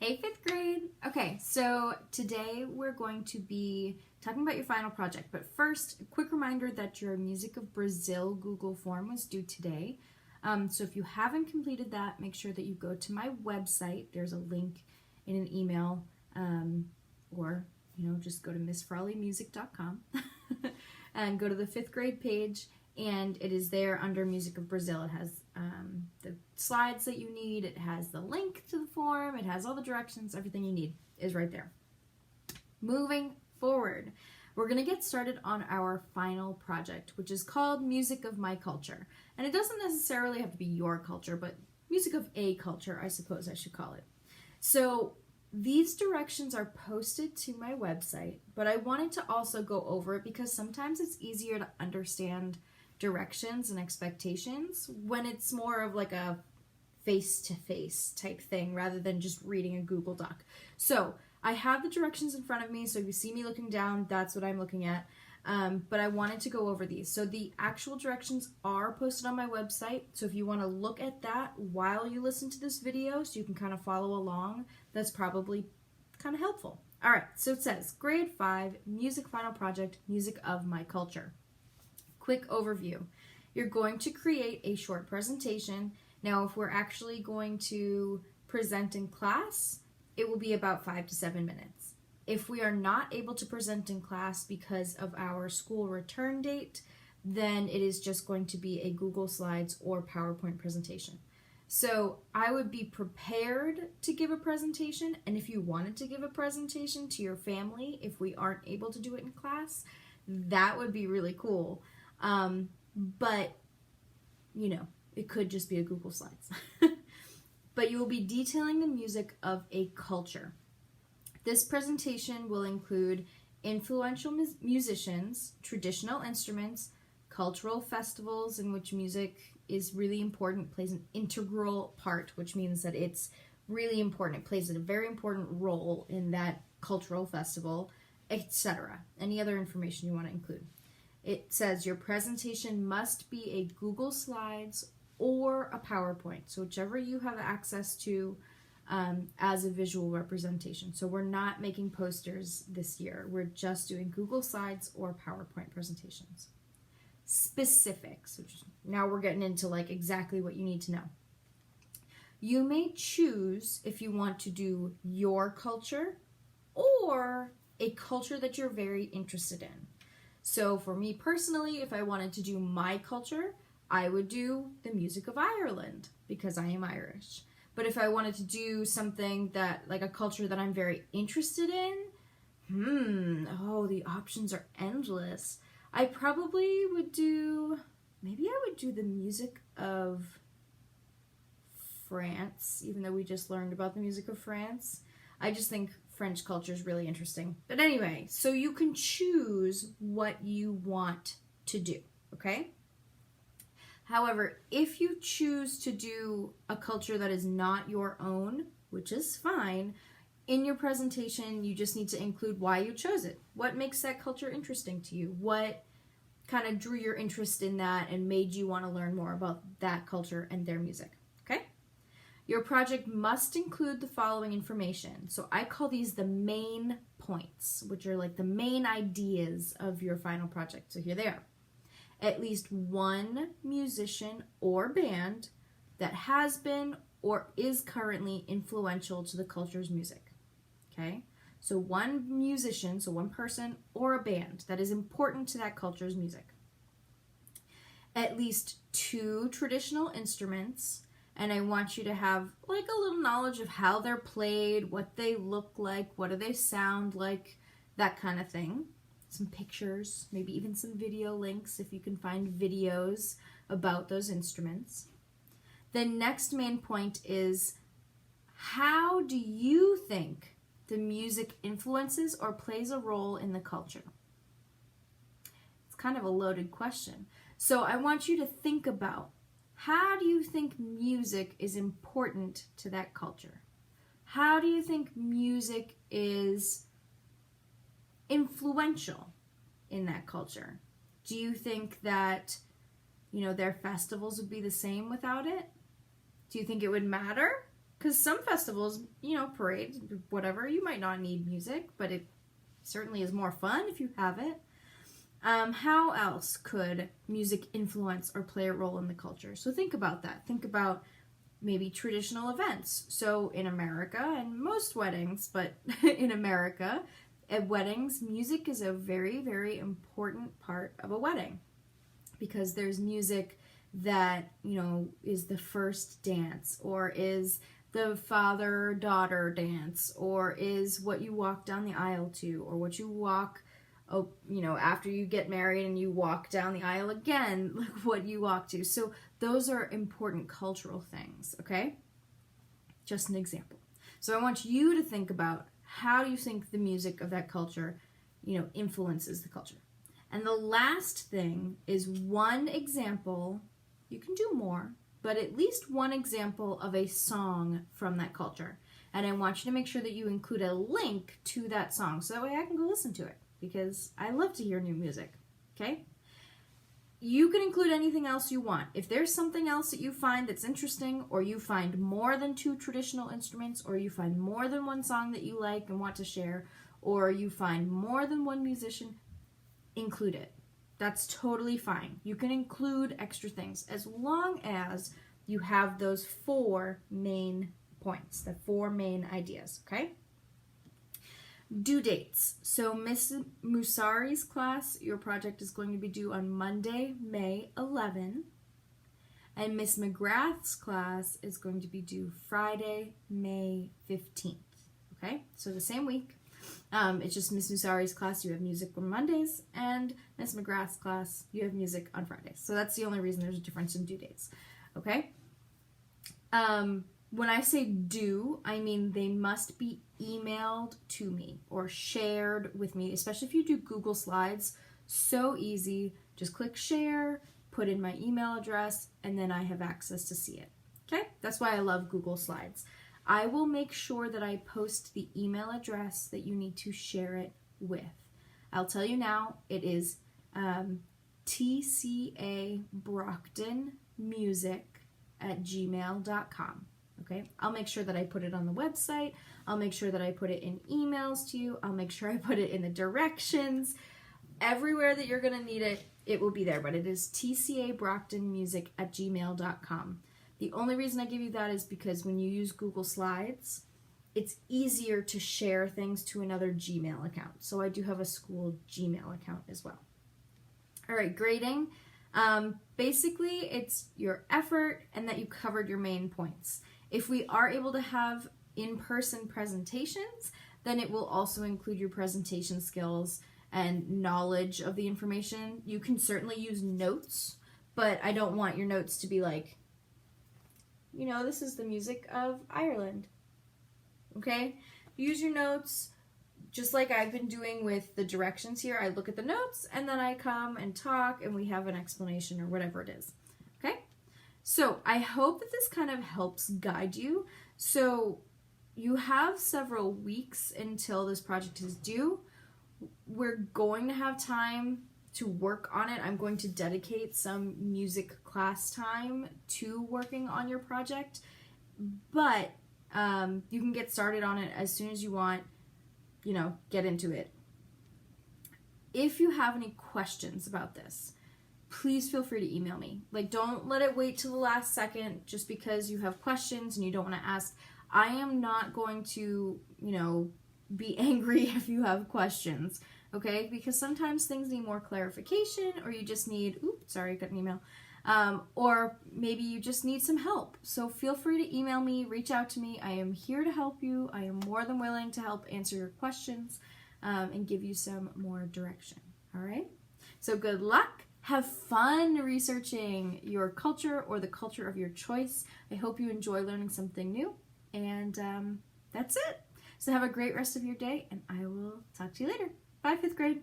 Hey, fifth grade. Okay, so today we're going to be talking about your final project. But first, a quick reminder that your Music of Brazil Google form was due today. So if you haven't completed that, make sure that you go to my website. There's a link in an email, or just go to missfrawleymusic.com and go to the fifth grade page. And it is there under Music of Brazil. It has the slides that you need. It has the link to the form. It has all the directions. Everything you need is right there. Moving forward, we're going to get started on our final project, which is called Music of My Culture. And it doesn't necessarily have to be your culture, but music of a culture, I suppose I should call it. So these directions are posted to my website, but I wanted to also go over it because sometimes it's easier to understand directions and expectations when it's more of like a face-to-face type thing rather than just reading a Google Doc. So I have the directions in front of me, so if you see me looking down, that's what I'm looking at. But I wanted to go over these. So the actual directions are posted on my website, so if you want to look at that while you listen to this video so you can kind of follow along, that's probably kind of helpful. All right, so it says grade 5 music final project, Music of My Culture. Quick overview. You're going to create a short presentation. Now, if we're actually going to present in class, it will be about 5 to 7 minutes. If we are not able to present in class because of our school return date, then it is just going to be a Google Slides or PowerPoint presentation. So I would be prepared to give a presentation, and if you wanted to give a presentation to your family, if we aren't able to do it in class, that would be really cool. But, it could just be a Google Slides. But you will be detailing the music of a culture. This presentation will include influential musicians, traditional instruments, cultural festivals in which music is really important, plays an integral part, which means that it's really important. It plays a very important role in that cultural festival, etc. Any other information you want to include. It says your presentation must be a Google Slides or a PowerPoint, so whichever you have access to as a visual representation. So we're not making posters this year. We're just doing Google Slides or PowerPoint presentations. Specifics, which now we're getting into like exactly what you need to know. You may choose if you want to do your culture or a culture that you're very interested in. So for me personally, if I wanted to do my culture, I would do the music of Ireland because I am Irish. But if I wanted to do something that, like a culture that I'm very interested in, the options are endless. I probably would do, maybe I would do the music of France, even though we just learned about the music of France. I just think French culture is really interesting. But anyway, so you can choose what you want to do, okay? However, if you choose to do a culture that is not your own, which is fine, in your presentation, you just need to include why you chose it. What makes that culture interesting to you? What kind of drew your interest in that and made you want to learn more about that culture and their music, okay? Your project must include the following information. So I call these the main points, which are like the main ideas of your final project. So here they are. At least one musician or band that has been or is currently influential to the culture's music. Okay? So one musician, so one person or a band that is important to that culture's music. At least 2 traditional instruments, and I want you to have like a little knowledge of how they're played, what they look like, what do they sound like, that kind of thing. Some pictures, maybe even some video links if you can find videos about those instruments. The next main point is, how do you think the music influences or plays a role in the culture? It's kind of a loaded question. So I want you to think about, how do you think music is important to that culture? How do you think music is influential in that culture? Do you think that, their festivals would be the same without it? Do you think it would matter? Because some festivals, parades, whatever, you might not need music, but it certainly is more fun if you have it. How else could music influence or play a role in the culture? So think about that. Think about maybe traditional events. So in America, and most weddings, but in America, at weddings, music is a very, very important part of a wedding, because there's music that, is the first dance, or is the father-daughter dance, or is what you walk down the aisle to, or what you walk, after you get married and you walk down the aisle again, like what you walk to. So those are important cultural things, okay? Just an example. So I want you to think about, how do you think the music of that culture, influences the culture? And the last thing is one example. You can do more, but at least one example of a song from that culture. And I want you to make sure that you include a link to that song, so that way I can go listen to it, because I love to hear new music, okay? You can include anything else you want. If there's something else that you find that's interesting, or you find more than 2 traditional instruments, or you find more than one song that you like and want to share, or you find more than one musician, include it. That's totally fine. You can include extra things as long as you have those 4 main points, the 4 main ideas, okay? Due dates. So Miss Musari's class, your project is going to be due on Monday, May 11. And Miss McGrath's class is going to be due Friday, May 15th. Okay? So the same week. It's just Miss Musari's class, you have music on Mondays, and Miss McGrath's class, you have music on Fridays. So that's the only reason there's a difference in due dates. Okay? When I say due, I mean they must be emailed to me or shared with me, especially if you do Google Slides. So easy. Just click share, put in my email address, and then I have access to see it. Okay? That's why I love Google Slides. I will make sure that I post the email address that you need to share it with. I'll tell you now, it is tcabrocktonmusic@gmail.com. Okay? I'll make sure that I put it on the website. I'll make sure that I put it in emails to you. I'll make sure I put it in the directions. Everywhere that you're going to need it, it will be there. But it is tcabrocktonmusic@gmail.com. The only reason I give you that is because when you use Google Slides, it's easier to share things to another Gmail account. So I do have a school Gmail account as well. All right, grading. Basically, it's your effort and that you covered your main points. If we are able to have in-person presentations, then it will also include your presentation skills and knowledge of the information. You can certainly use notes, but I don't want your notes to be like, this is the music of Ireland. Okay? Use your notes just like I've been doing with the directions here. I look at the notes and then I come and talk and we have an explanation or whatever it is. Okay? So I hope that this kind of helps guide you. So you have several weeks until this project is due. We're going to have time to work on it. I'm going to dedicate some music class time to working on your project, but you can get started on it as soon as you want, get into it. If you have any questions about this, please feel free to email me. Don't let it wait till the last second just because you have questions and you don't want to ask. I am not going to, be angry if you have questions. Okay, because sometimes things need more clarification, or you just need, I got an email, or maybe you just need some help. So feel free to email me, reach out to me. I am here to help you. I am more than willing to help answer your questions and give you some more direction. All right, so good luck. Have fun researching your culture or the culture of your choice. I hope you enjoy learning something new, and that's it. So have a great rest of your day, and I will talk to you later. Bye, 5th grade.